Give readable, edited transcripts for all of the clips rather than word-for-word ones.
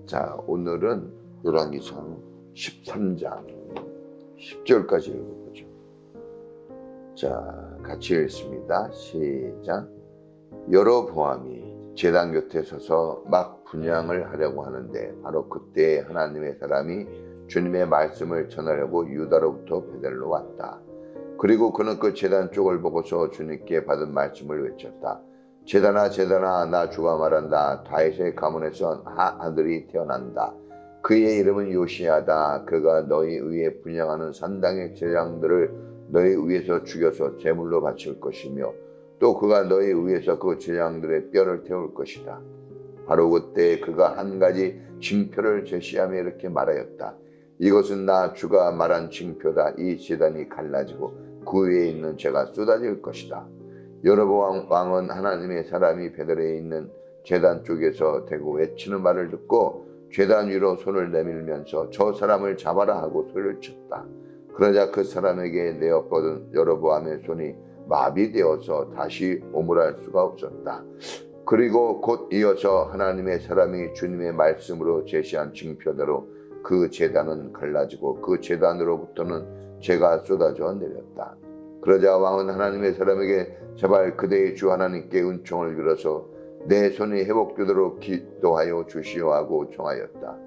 자, 오늘은 열왕기상 13장 10절까지 읽어보죠. 자, 같이 읽습니다. 시작. 여로보암이 제단 곁에 서서 막 분향을 하려고 하는데 바로 그때 하나님의 사람이 주님의 말씀을 전하려고 유다로부터 베델로 왔다. 그리고 그는 그 제단 쪽을 보고서 주님께 받은 말씀을 외쳤다. 제단아 제단아, 나 주가 말한다. 다윗의 가문에서 아들이 태어난다. 그의 이름은 요시야다. 그가 너희 위에 분향하는 산당의 제장들을 너희 위에서 죽여서 제물로 바칠 것이며 또 그가 너희 위에서 그 제장들의 뼈를 태울 것이다. 바로 그때 그가 한 가지 징표를 제시하며 이렇게 말하였다. 이것은 나 주가 말한 징표다. 이 제단이 갈라지고 그 위에 있는 재가 쏟아질 것이다. 여로보암 왕은 하나님의 사람이 베델에 있는 제단 쪽에서 대고 외치는 말을 듣고 제단 위로 손을 내밀면서 저 사람을 잡아라 하고 소리를 쳤다. 그러자 그 사람에게 내어뻗은 여로보암의 손이 마비되어서 다시 오물할 수가 없었다. 그리고 곧 이어서 하나님의 사람이 주님의 말씀으로 제시한 징표대로 그 제단은 갈라지고 그 제단으로부터는 재가 쏟아져 내렸다. 그러자 왕은 하나님의 사람에게 제발 그대의 주 하나님께 은총을 빌어서 내 손이 회복되도록 기도하여 주시오 하고 청하였다.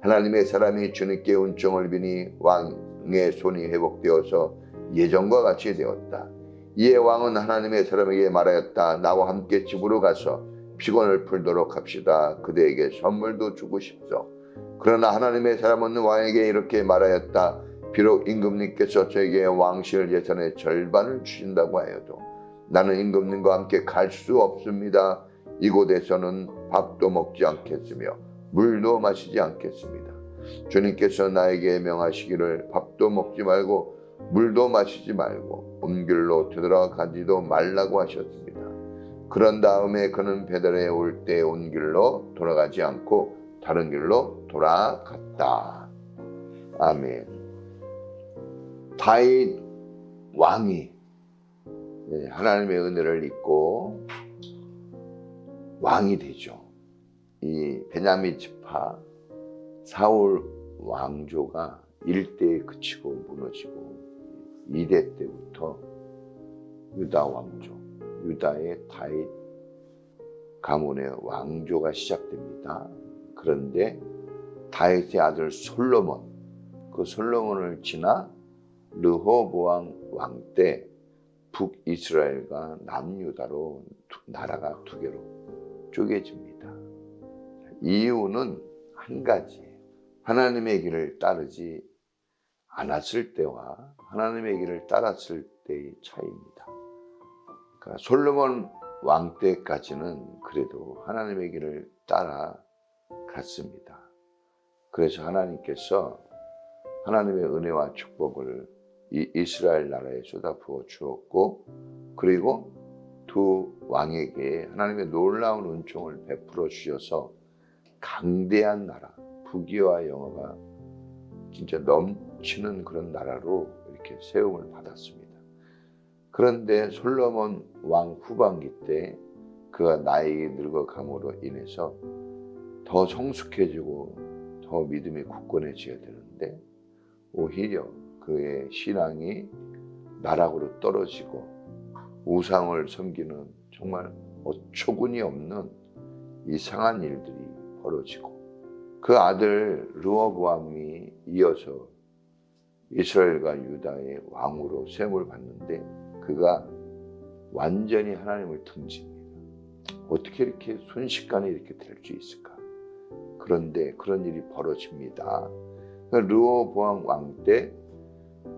하나님의 사람이 주님께 은총을 비니 왕의 손이 회복되어서 예전과 같이 되었다. 이에 왕은 하나님의 사람에게 말하였다. 나와 함께 집으로 가서 피곤을 풀도록 합시다. 그대에게 선물도 주고 싶소. 그러나 하나님의 사람은 왕에게 이렇게 말하였다. 비록 임금님께서 저에게 왕실 예산의 절반을 주신다고 하여도 나는 임금님과 함께 갈 수 없습니다. 이곳에서는 밥도 먹지 않겠으며 물도 마시지 않겠습니다. 주님께서 나에게 명하시기를 밥도 먹지 말고 물도 마시지 말고 온 길로 되돌아가지도 말라고 하셨습니다. 그런 다음에 그는 베델에 올 때 온 길로 돌아가지 않고 다른 길로 돌아갔다. 아멘. 다윗 왕이 하나님의 은혜를 입고 왕이 되죠. 이 베냐민 지파 사울 왕조가 1대에 그치고 무너지고 2대 때부터 유다 왕조, 유다의 다윗 가문의 왕조가 시작됩니다. 그런데 다윗의 아들 솔로몬, 그 솔로몬을 지나 르호보암 왕 때 북이스라엘과 남유다로 나라가 두 개로 쪼개집니다. 이유는 한 가지예요. 하나님의 길을 따르지 않았을 때와 하나님의 길을 따랐을 때의 차이입니다. 그러니까 솔로몬 왕 때까지는 그래도 하나님의 길을 따라갔습니다. 그래서 하나님께서 하나님의 은혜와 축복을 이 이스라엘 나라에 쏟아부어 주었고, 그리고 두 왕에게 하나님의 놀라운 은총을 베풀어 주셔서 강대한 나라, 부귀와 영화가 진짜 넘치는 그런 나라로 이렇게 세움을 받았습니다. 그런데 솔로몬 왕 후반기 때 그가 나이가 늙어감으로 인해서 더 성숙해지고 더 믿음이 굳건해져야 되는데 오히려 그의 신앙이 나락으로 떨어지고 우상을 섬기는 정말 어처구니 없는 이상한 일들이 벌어지고 그 아들 르호보암이 이어서 이스라엘과 유다의 왕으로 세움을 받는데 그가 완전히 하나님을 등집니다. 어떻게 이렇게 순식간에 이렇게 될 수 있을까? 그런데 그런 일이 벌어집니다. 르호보암 왕 때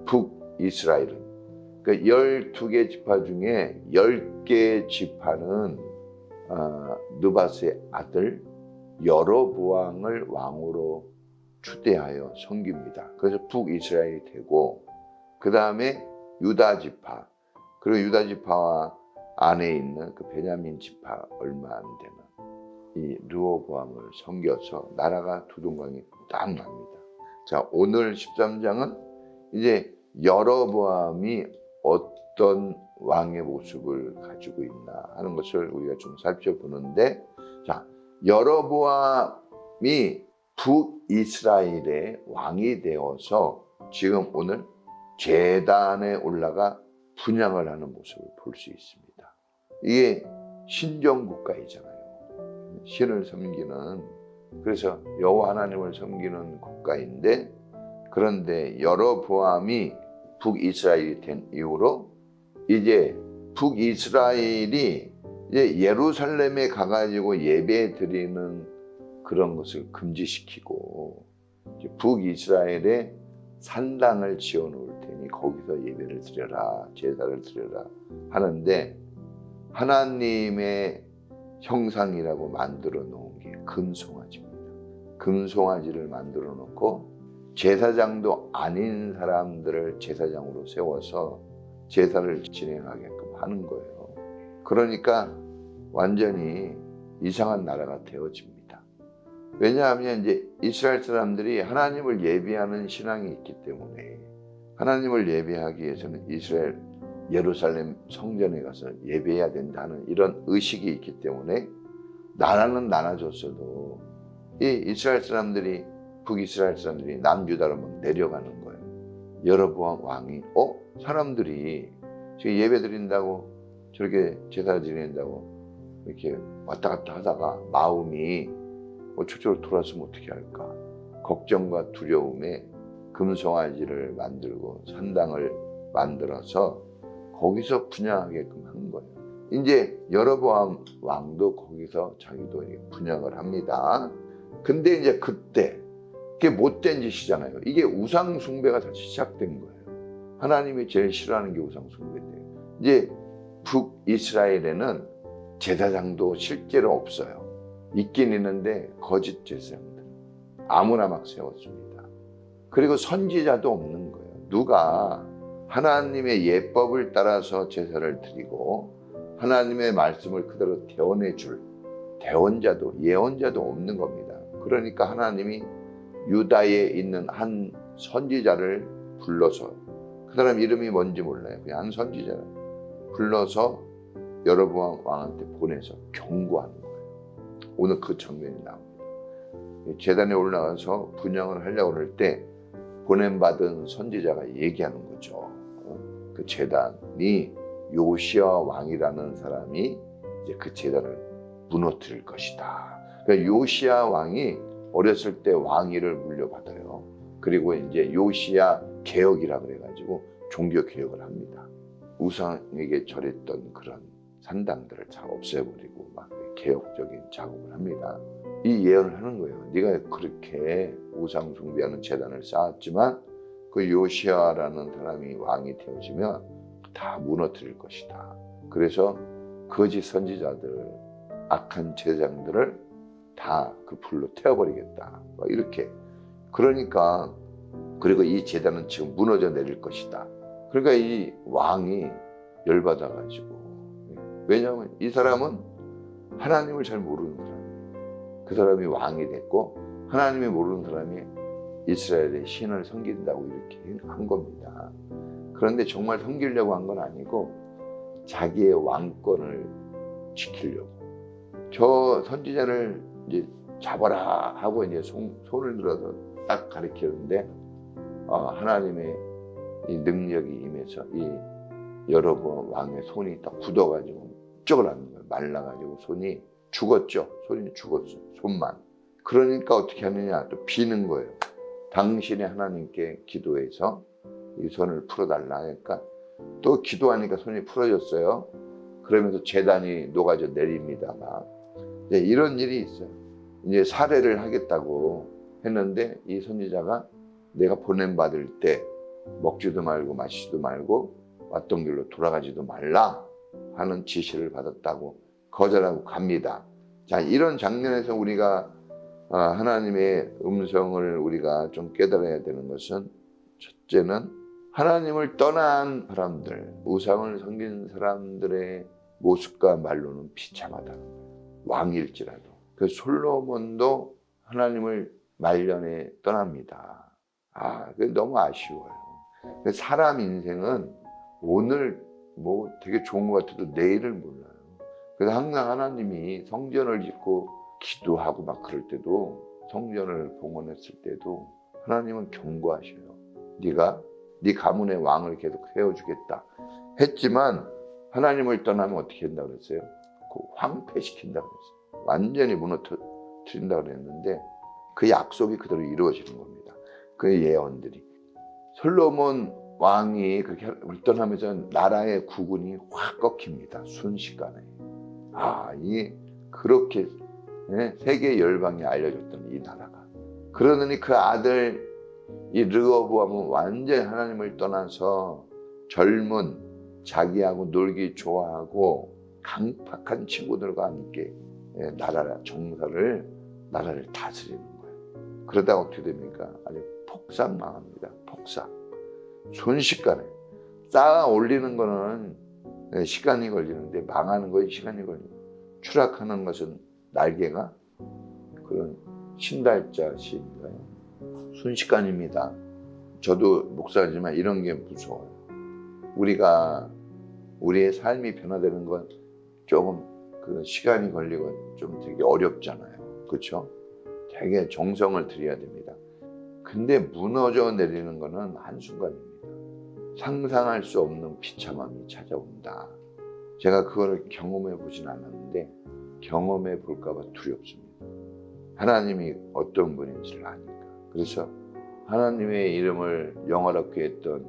북이스라엘은 그러니까 12개 지파 중에 10개 지파는 느밧의 아들 여로보암을 왕으로 추대하여 섬깁니다. 그래서 북이스라엘이 되고 그 다음에 유다 지파, 그리고 유다 지파와 안에 있는 그 베냐민 지파 얼마 안 되는 이 르호보암을 섬겨서 나라가 두동강이 딱 납니다. 자, 오늘 13장은 이제 여로보암이 어떤 왕의 모습을 가지고 있나 하는 것을 우리가 좀 살펴보는데, 자, 여로보암이 북이스라엘의 왕이 되어서 지금 오늘 제단에 올라가 분향을 하는 모습을 볼 수 있습니다. 이게 신정국가이잖아요. 신을 섬기는, 그래서 여호와 하나님을 섬기는 국가인데, 그런데 여로보암이 북이스라엘이 된 이후로 이제 북이스라엘이 이제 예루살렘에 가가지고 예배 드리는 그런 것을 금지시키고 북이스라엘에 산당을 지어 놓을 테니 거기서 예배를 드려라, 제사를 드려라 하는데, 하나님의 형상이라고 만들어 놓은 게 금송아지입니다. 금송아지를 만들어 놓고 제사장도 아닌 사람들을 제사장으로 세워서 제사를 진행하게끔 하는 거예요. 그러니까 완전히 이상한 나라가 되어집니다. 왜냐하면 이제 이스라엘 사람들이 하나님을 예배하는 신앙이 있기 때문에, 하나님을 예배하기 위해서는 이스라엘 예루살렘 성전에 가서 예배해야 된다는 이런 의식이 있기 때문에 나라는 나눠줬어도 이 이스라엘 사람들이, 북이스라엘 사람들이 남유다로 막 내려가는 거예요. 여로보암 왕이 사람들이 지금 예배 드린다고 저렇게 제사 지낸다고 이렇게 왔다 갔다 하다가 마음이 저쪽으로 돌아서면 어떻게 할까, 걱정과 두려움에 금송아지를 만들고 산당을 만들어서 거기서 분향하게끔 한 거예요. 이제 여로보암 왕도 거기서 자기도 분향을 합니다. 근데 이제 그때 그게 못된 짓이잖아요. 이게 우상 숭배가 다시 시작된 거예요. 하나님이 제일 싫어하는 게 우상 숭배인데, 이제 북이스라엘에는 제사장도 실제로 없어요. 있긴 있는데 거짓 제사장들 아무나 막 세웠습니다. 그리고 선지자도 없는 거예요. 누가 하나님의 예법을 따라서 제사를 드리고 하나님의 말씀을 그대로 대언해 줄 대언자도 예언자도 없는 겁니다. 그러니까 하나님이 유다에 있는 한 선지자를 불러서, 그 사람 이름이 뭔지 몰라요. 그냥 한 선지자를 불러서 여로보암 왕한테 보내서 경고하는 거예요. 오늘 그 장면이 나옵니다. 제단에 올라가서 분향을 하려고 할 때 보냄받은 선지자가 얘기하는 거죠. 그 제단이 요시야 왕이라는 사람이 이제 그 제단을 무너뜨릴 것이다. 그러니까 요시야 왕이 어렸을 때 왕위를 물려받아요. 그리고 이제 요시야 개혁이라 그래가지고 종교 개혁을 합니다. 우상에게 절했던 그런 산당들을 다 없애버리고 막 개혁적인 작업을 합니다. 이 예언을 하는 거예요. 네가 그렇게 우상 숭배하는 제단을 쌓았지만 그 요시야라는 사람이 왕이 되어지면 다 무너뜨릴 것이다. 그래서 거짓 선지자들, 악한 제사장들을 다 그 불로 태워버리겠다. 막 이렇게. 그러니까, 그리고 이 제단은 지금 무너져 내릴 것이다. 그러니까 이 왕이 열받아가지고, 왜냐하면 이 사람은 하나님을 잘 모르는 사람이에요. 그 사람이 왕이 됐고 하나님을 모르는 사람이 이스라엘의 신을 섬긴다고 이렇게 한 겁니다. 그런데 정말 섬기려고 한 건 아니고 자기의 왕권을 지키려고. 저 선지자를 이제 잡아라 하고 이제 손을 들어서 딱 가리키는데 하나님의 이 능력이 임해서 이 여로보암 왕의 손이 딱 굳어가지고 쩍어나는 거예요. 말라가지고 손이 죽었죠. 손이 죽었어요. 손만. 그러니까 어떻게 하느냐, 또 비는 거예요. 당신의 하나님께 기도해서 이 손을 풀어달라 하니까 또 기도하니까 손이 풀어졌어요. 그러면서 제단이 녹아져 내립니다가 이런 일이 있어요. 이제 살해를 하겠다고 했는데 이 선지자가 내가 보냄받을 때 먹지도 말고 마시지도 말고 왔던 길로 돌아가지도 말라 하는 지시를 받았다고 거절하고 갑니다. 자, 이런 장면에서 우리가 하나님의 음성을 우리가 좀 깨달아야 되는 것은, 첫째는 하나님을 떠난 사람들, 우상을 섬긴 사람들의 모습과 말로는 비참하다는 거예요. 왕일지라도. 그 솔로몬도 하나님을 말년에 떠납니다. 그게 너무 아쉬워요. 사람 인생은 오늘 뭐 되게 좋은 것 같아도 내일을 몰라요. 그래서 항상 하나님이 성전을 짓고 기도하고 막 그럴 때도 성전을 봉헌했을 때도 하나님은 경고하셔요. 네가 네 가문의 왕을 계속 세워주겠다 했지만 하나님을 떠나면 어떻게 한다고 그랬어요? 그 황폐시킨다고 그랬어요. 완전히 무너뜨린다고 그랬는데 그 약속이 그대로 이루어지는 겁니다. 그 예언들이. 솔로몬 왕이 그렇게 떠나면서 나라의 국운이 확 꺾입니다. 순식간에. 이 그렇게 세계 열방에 알려졌던 이 나라가. 그러더니 그 아들 이 르호보암은 완전히 하나님을 떠나서 젊은 자기하고 놀기 좋아하고 강팍한 친구들과 함께 나라를 다스리는 거예요. 그러다가 어떻게 됩니까? 아주 폭삭 망합니다. 폭삭. 순식간에. 쌓아 올리는 거는 시간이 걸리는데 망하는 거에 시간이 걸립니다. 추락하는 것은 날개가 그런 신달자 시인가요? 순식간입니다. 저도 목사지만 이런 게 무서워요. 우리의 삶이 변화되는 건 조금 그 시간이 걸리고 좀 되게 어렵잖아요. 그렇죠? 되게 정성을 들여야 됩니다. 근데 무너져 내리는 거는 한순간입니다. 상상할 수 없는 비참함이 찾아온다. 제가 그거를 경험해 보진 않았는데 경험해 볼까 봐 두렵습니다. 하나님이 어떤 분인지를 아니까. 그래서 하나님의 이름을 영화롭게 했던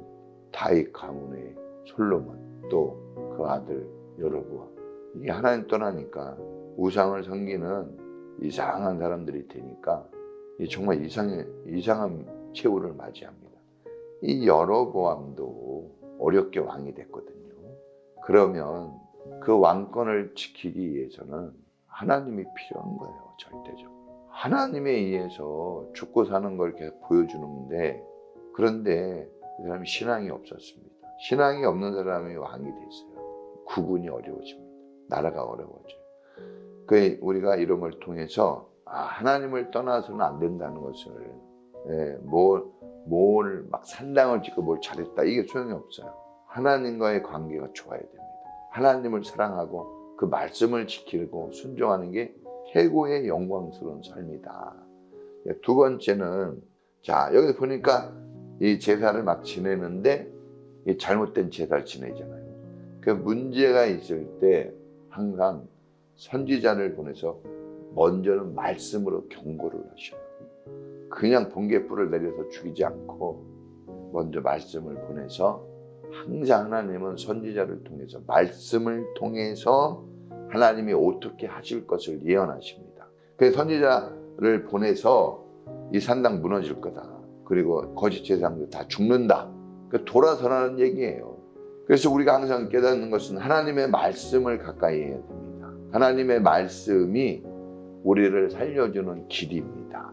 다윗 가문의 솔로몬, 또 그 아들 여로보암, 이게 하나님 떠나니까 우상을 섬기는 이상한 사람들이 되니까 정말 이상한 최후를 맞이합니다. 이 여로보암도 어렵게 왕이 됐거든요. 그러면 그 왕권을 지키기 위해서는 하나님이 필요한 거예요. 절대적으로. 하나님에 의해서 죽고 사는 걸 계속 보여주는데, 그런데 그 사람이 신앙이 없었습니다. 신앙이 없는 사람이 왕이 됐어요. 구분이 어려워집니다. 나라가 어려워져요. 그 우리가 이런 걸 통해서 하나님을 떠나서는 안 된다는 것을, 뭘 막 산당을 짓고 뭘 잘했다, 이게 소용이 없어요. 하나님과의 관계가 좋아야 됩니다. 하나님을 사랑하고 그 말씀을 지키고 순종하는 게 최고의 영광스러운 삶이다. 두 번째는, 자, 여기서 보니까 이 제사를 막 지내는데 이 잘못된 제사를 지내잖아요. 그 문제가 있을 때 항상 선지자를 보내서 먼저는 말씀으로 경고를 하셔요. 그냥 번개불을 내려서 죽이지 않고 먼저 말씀을 보내서, 항상 하나님은 선지자를 통해서, 말씀을 통해서 하나님이 어떻게 하실 것을 예언하십니다. 그래서 선지자를 보내서 이 산당 무너질 거다, 그리고 거짓 제사장들 다 죽는다, 돌아서라는 얘기예요. 그래서 우리가 항상 깨닫는 것은 하나님의 말씀을 가까이 해야 됩니다. 하나님의 말씀이 우리를 살려주는 길입니다.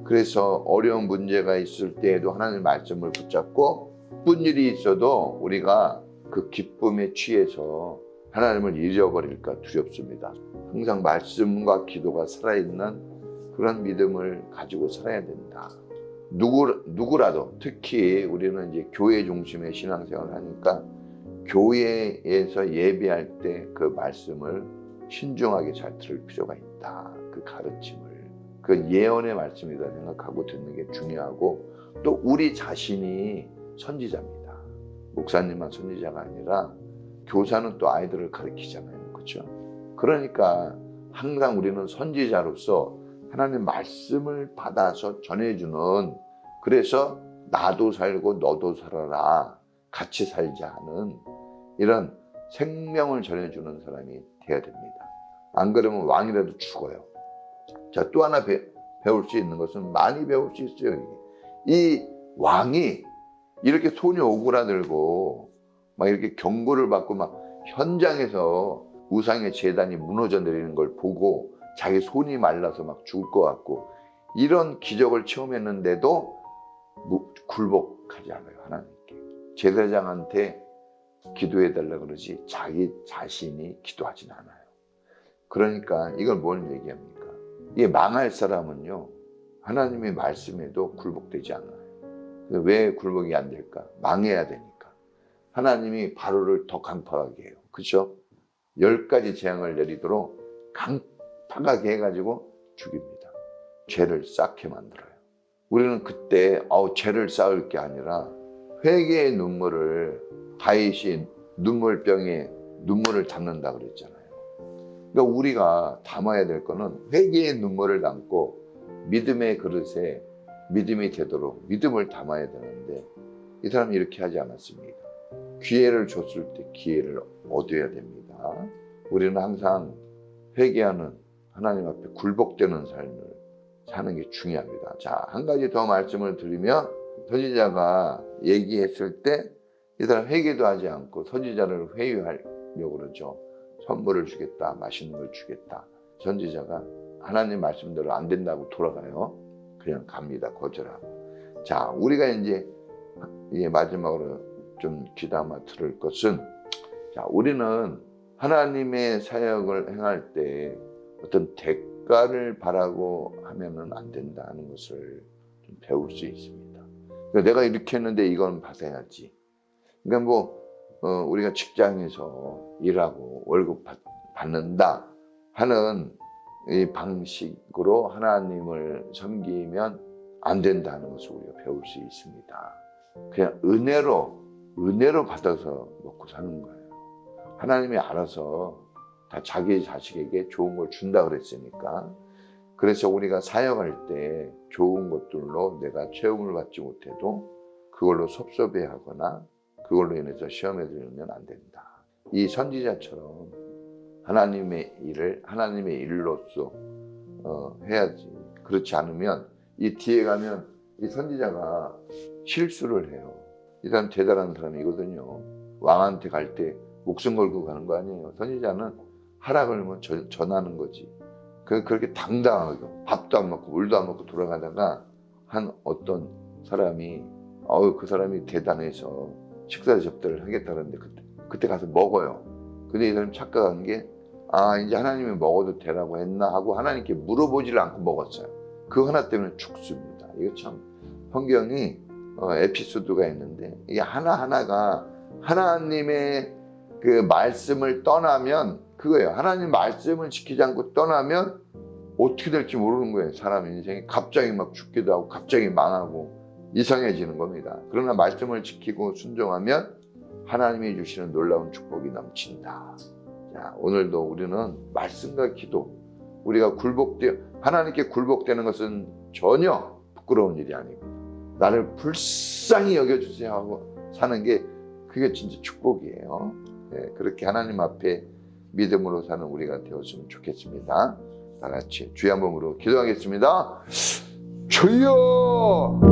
그래서 어려운 문제가 있을 때에도 하나님의 말씀을 붙잡고, 기쁜 일이 있어도 우리가 그 기쁨에 취해서 하나님을 잃어버릴까 두렵습니다. 항상 말씀과 기도가 살아있는 그런 믿음을 가지고 살아야 된다. 누구라도, 특히 우리는 이제 교회 중심의 신앙생활을 하니까 교회에서 예배할 때 그 말씀을 신중하게 잘 들을 필요가 있다. 그 가르침을, 그 예언의 말씀이다 생각하고 듣는 게 중요하고, 또 우리 자신이 선지자입니다. 목사님만 선지자가 아니라 교사는 또 아이들을 가르치잖아요. 그렇죠? 그러니까 항상 우리는 선지자로서 하나님의 말씀을 받아서 전해주는, 그래서 나도 살고 너도 살아라, 같이 살자 하는 이런 생명을 전해주는 사람이 되어야 됩니다. 안 그러면 왕이라도 죽어요. 자, 또 하나 배울 수 있는 것은, 많이 배울 수 있어요. 이 왕이 이렇게 손이 오그라들고 막 이렇게 경고를 받고 막 현장에서 우상의 제단이 무너져 내리는 걸 보고 자기 손이 말라서 막 죽을 것 같고, 이런 기적을 체험했는데도 굴복하지 않아요. 하나님께 제사장한테 기도해달라 그러지 자기 자신이 기도하진 않아요. 그러니까 이걸 뭘 얘기합니까? 이게 망할 사람은요, 하나님의 말씀에도 굴복되지 않아요. 왜 굴복이 안 될까? 망해야 되니까. 하나님이 바로를 더 강팍하게 해요. 그렇죠? 10가지 재앙을 내리도록 강팍하게 해가지고 죽입니다. 죄를 쌓게 만들어요. 우리는 그때 죄를 쌓을 게 아니라 회개의 눈물을, 다윗이 눈물병에 눈물을 담는다 그랬잖아요. 그러니까 우리가 담아야 될 거는 회개의 눈물을 담고 믿음의 그릇에 믿음이 되도록 믿음을 담아야 되는데, 이 사람이 이렇게 하지 않았습니다. 기회를 줬을 때 기회를 얻어야 됩니다. 우리는 항상 회개하는, 하나님 앞에 굴복되는 삶을 사는 게 중요합니다. 자, 한 가지 더 말씀을 드리면, 선지자가 얘기했을 때 이 사람 회개도 하지 않고 선지자를 회유하려고 그러죠. 선물을 주겠다, 맛있는 걸 주겠다. 선지자가 하나님 말씀대로 안 된다고 돌아가요. 그냥 갑니다. 거절하고. 자, 우리가 이제 마지막으로 좀 귀담아 들을 것은, 자, 우리는 하나님의 사역을 행할 때 어떤 대가를 바라고 하면은 안 된다는 것을 좀 배울 수 있습니다. 그러니까 내가 이렇게 했는데 이건 받아야지. 그러니까 우리가 직장에서 일하고 월급 받는다 하는 이 방식으로 하나님을 섬기면 안 된다는 것을 우리가 배울 수 있습니다. 그냥 은혜로 받아서 먹고 사는 거예요. 하나님이 알아서 다 자기 자식에게 좋은 걸 준다 그랬으니까. 그래서 우리가 사역할 때 좋은 것들로 내가 채용을 받지 못해도 그걸로 섭섭해하거나 그걸로 인해서 시험에 들면 안 된다. 이 선지자처럼 하나님의 일을 하나님의 일로서 해야지. 그렇지 않으면 이 뒤에 가면 이 선지자가 실수를 해요. 이 사람 대단한 사람이거든요. 왕한테 갈 때 목숨 걸고 가는 거 아니에요. 선지자는 하라 그러면 전하는 거지. 그렇게 당당하게 밥도 안 먹고 물도 안 먹고 돌아가다가 한 어떤 사람이 그 사람이 대단해서 식사 접대를 하겠다는데 그때 가서 먹어요. 근데 이 사람이 착각한 게 이제 하나님이 먹어도 되라고 했나 하고 하나님께 물어보지를 않고 먹었어요. 그 하나 때문에 죽습니다. 이거 참 성경이 에피소드가 있는데, 이게 하나하나가 하나님의 그 말씀을 떠나면 그거예요. 하나님 말씀을 지키지 않고 떠나면 어떻게 될지 모르는 거예요. 사람 인생이 갑자기 막 죽기도 하고 갑자기 망하고 이상해지는 겁니다. 그러나 말씀을 지키고 순종하면 하나님이 주시는 놀라운 축복이 넘친다. 자, 오늘도 우리는 말씀과 기도, 우리가 하나님께 굴복되는 것은 전혀 부끄러운 일이 아니고, 나를 불쌍히 여겨주세요 하고 사는 게 그게 진짜 축복이에요. 네, 그렇게 하나님 앞에 믿음으로 사는 우리가 되었으면 좋겠습니다. 다 같이 주의 한 몸으로 기도하겠습니다. 주여!